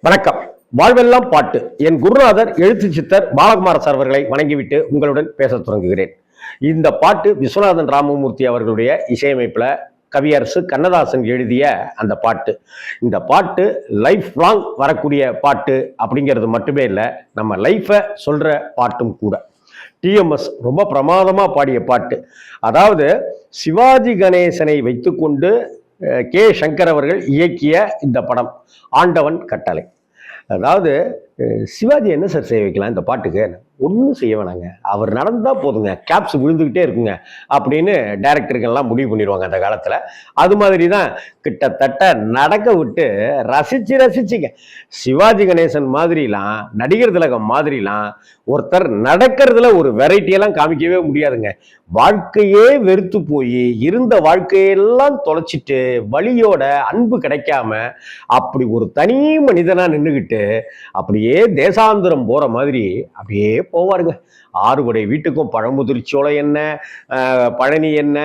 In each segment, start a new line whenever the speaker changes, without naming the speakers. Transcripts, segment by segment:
வணக்கம். வாழ்வெல்லாம் பாட்டு. என் குருநாதர் எழுத்து சித்தர் பாலகுமார சார் அவர்களை வணங்கிவிட்டு உங்களுடன் பேசத் தொடங்குகிறேன். இந்த பாட்டு விஸ்வநாதன் ராமமூர்த்தி அவர்களுடைய இசையமைப்புல கவியரசு கண்ணதாசன் எழுதிய அந்த பாட்டு. இந்த பாட்டு லைஃப் லாங் வரக்கூடிய பாட்டு அப்படிங்கிறது மட்டுமே இல்லை, நம்ம லைஃபை சொல்ற பாட்டும் கூட. டிஎம்எஸ் ரொம்ப பிரமாதமா பாடிய பாட்டு. அதாவது சிவாஜி கணேசனை வைத்துக்கொண்டு கே சங்கர் அவர்கள் இயக்கிய இந்த படம் ஆண்டவன் கட்டளை. அதாவது சிவாஜி என்ன சார் செய்ய வைக்கலாம் இந்த பாட்டுக்கு? ஒன்றும் செய்ய வேணாங்க, அவர் நடந்தா போதுங்க, கேப்ஸ் விழுந்துக்கிட்டே இருக்குங்க அப்படின்னு டைரக்டர்கள்லாம் முடிவு பண்ணிடுவாங்க அந்த காலத்தில். அது மாதிரி தான் கிட்டத்தட்ட நடக்க விட்டு ரசிச்சுங்க. சிவாஜி கணேசன் மாதிரிலாம், நடிகர் திலகம் மாதிரிலாம் ஒருத்தர் நடக்கிறதுல ஒரு வெரைட்டியெல்லாம் காமிக்கவே முடியாதுங்க. வாழ்க்கையே வெறுத்து போய் இருந்த வாழ்க்கையெல்லாம் தொலைச்சிட்டு வழியோட அன்பு கிடைக்காம அப்படி ஒரு தனி மனிதனா நின்றுகிட்டு அப்படியே தேசாந்திரம் போற மாதிரி அப்படியே போவாருங்க. ஆறுபடை வீட்டுக்கும் பழமுதிர்ச்சோலை என்ன, பழனி என்ன,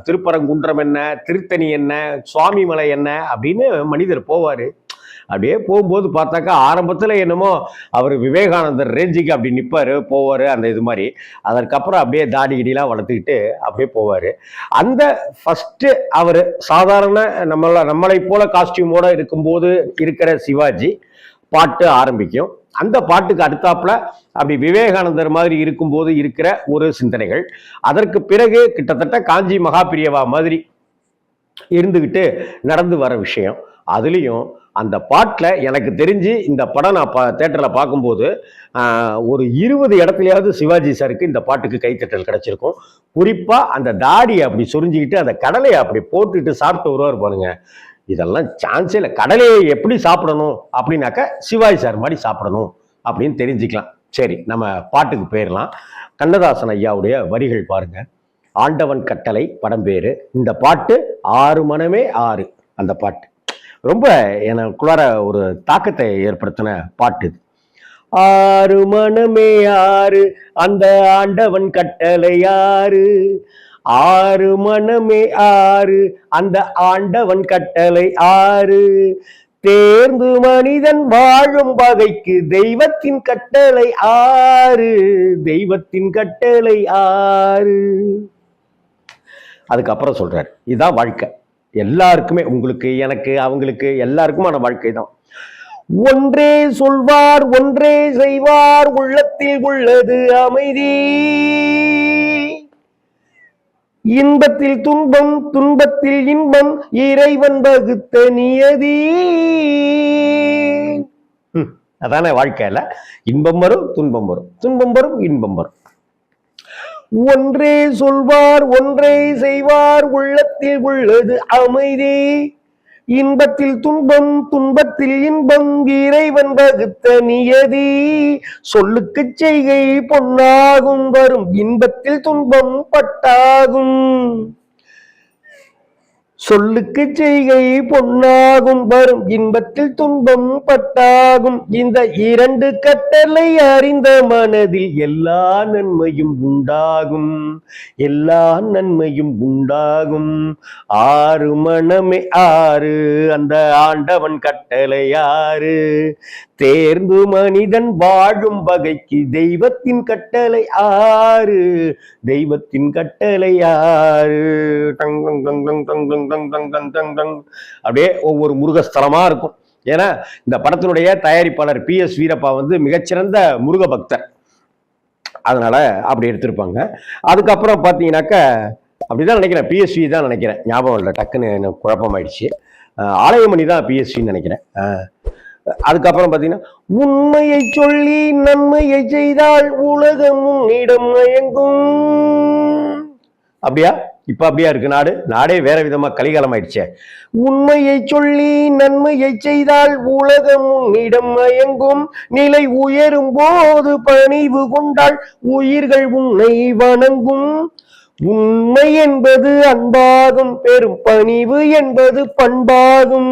திருப்பரங்குன்றம் என்ன, திருத்தணி என்ன, சுவாமிமலை என்ன அப்படின்னு மனிதர் போவாரு. அப்படியே போகும்போது பார்த்தாக்கா ஆரம்பத்தில் என்னமோ அவர் விவேகானந்தர் ரேஞ்சுக்கு அப்படி நிற்பார் போவார் அந்த இது மாதிரி. அதற்கப்புறம் அப்படியே தாடி கிடிலாம் வளர்த்துக்கிட்டு அப்படியே போவார். அந்த ஃபஸ்ட்டு அவர் சாதாரண நம்மளை போல காஸ்டியூமோட இருக்கும்போது இருக்கிற சிவாஜி பாட்டு ஆரம்பிக்கும். அந்த பாட்டுக்கு அடுத்தாப்புல அப்படி விவேகானந்தர் மாதிரி இருக்கும்போது இருக்கிற ஒரு சிந்தனைகள். அதற்கு பிறகு கிட்டத்தட்ட காஞ்சி மகாபிரியவா மாதிரி இருந்துகிட்டு நடந்து வர விஷயம். அதுலேயும் அந்த பாட்டில் எனக்கு தெரிஞ்சு இந்த படம் நான் தேட்டரில் பார்க்கும்போது ஒரு 20 இடத்துலையாவது சிவாஜி சாருக்கு இந்த பாட்டுக்கு கைத்தட்டல் கிடைச்சிருக்கும். குறிப்பாக அந்த தாடியை அப்படி சொரிஞ்சிக்கிட்டு அந்த கடலையை அப்படி போட்டுட்டு சாப்பிட்டு வருவார் பாருங்க. இதெல்லாம் சான்ஸே இல்லை. கடலையை எப்படி சாப்பிடணும் அப்படின்னாக்க சிவாஜி சார் மாதிரி சாப்பிடணும் அப்படின்னு தெரிஞ்சுக்கலாம். சரி, நம்ம பாட்டுக்கு போயிடலாம். கண்ணதாசன் ஐயாவுடைய வரிகள் பாருங்க. ஆண்டவன் கட்டளை படம் பேரு. இந்த பாட்டு 6 மனமே 6. அந்த பாட்டு ரொம்ப எனக்குள்ளார ஒரு தாக்கத்தை ஏற்படுத்தின பாட்டு இது. 6 மனமே 6 அந்த ஆண்டவன் கட்டளை 6. 6 மனமே 6 அந்த ஆண்டவன் கட்டளை 6. தேர்ந்து மனிதன் வாழும் வகைக்கு தெய்வத்தின் கட்டளை 6. தெய்வத்தின் கட்டளை 6. அதுக்கப்புறம் சொல்றாரு, இதுதான் வாழ்க்கை. எல்லாருக்குமே, உங்களுக்கு எனக்கு அவங்களுக்கு எல்லாருக்குமான வாழ்க்கை தான். ஒன்றே சொல்வார் ஒன்றே செய்வார் உள்ளத்தில் உள்ளது அமைதி. இன்பத்தில் துன்பம் துன்பத்தில் இன்பம் இறைவன் வகுத்த நியதி. அதானே வாழ்க்கையில. இன்பம் வரும் துன்பம் வரும், துன்பம் வரும் இன்பம் வரும். ஒன்றே சொல்வார் ஒன்றே செய்வார் உள்ளத்தில் உள்ளது அமைதி. இன்பத்தில் துன்பம் துன்பத்தில் இன்பம் இறைவன் வகுத்த நியதி. சொல்லுக்கு செய்கை பொன்னாகும் வரும் இன்பத்தில் துன்பம் பட்டாகும். சொல்லுக்கு செய்கை பொன்னாகும் வரும் இன்பத்தில் துன்பம் பட்டாகும். இந்த 2 கட்டளை அறிந்த மனதில் எல்லா நன்மையும் உண்டாகும், எல்லா நன்மையும் உண்டாகும். 6 மனமே 6 அந்த ஆண்டவன் கட்டளை 6. தேர்ந்து மனிதன் வாழும் வகைக்கு தெய்வத்தின் கட்டளை 6. தெய்வத்தின் கட்டளை 6. அப்படியே ஒவ்வொரு முருகஸ்தலமா இருக்கும். ஏன்னா இந்த படத்தினுடைய தயாரிப்பாளர் PS வீரப்பா மிகச்சிறந்த முருக பக்தர். அதனால அப்படி எடுத்திருப்பாங்க. அதுக்கப்புறம் பார்த்தீங்கன்னாக்க அப்படிதான் நினைக்கிறேன், PSV தான் நினைக்கிறேன், ஞாபகம் இல்லை, டக்குன்னு எனக்கு குழப்பமாயிடுச்சு. ஆலயமணி தான் PSVன்னு நினைக்கிறேன். அதுக்கப்புறம் பார்த்தீங்கன்னா, உண்மையை சொல்லி நன்மையை செய்தால் உலகம் உன்னிடம் மயங்கும். அப்படியா? இப்ப அப்படியா இருக்கு நாடு? நாடே வேற விதமா கலிகாலம் ஆயிடுச்சே. உண்மையை சொல்லி நன்மையை செய்தால் உலகம் உன்னிடம் மயங்கும். நிலை உயரும் போது பணிவு கொண்டால் உயிர்கள் உன்னை வணங்கும். உண்மை என்பது அன்பாகும், பெரும் பணிவு என்பது பண்பாகும்.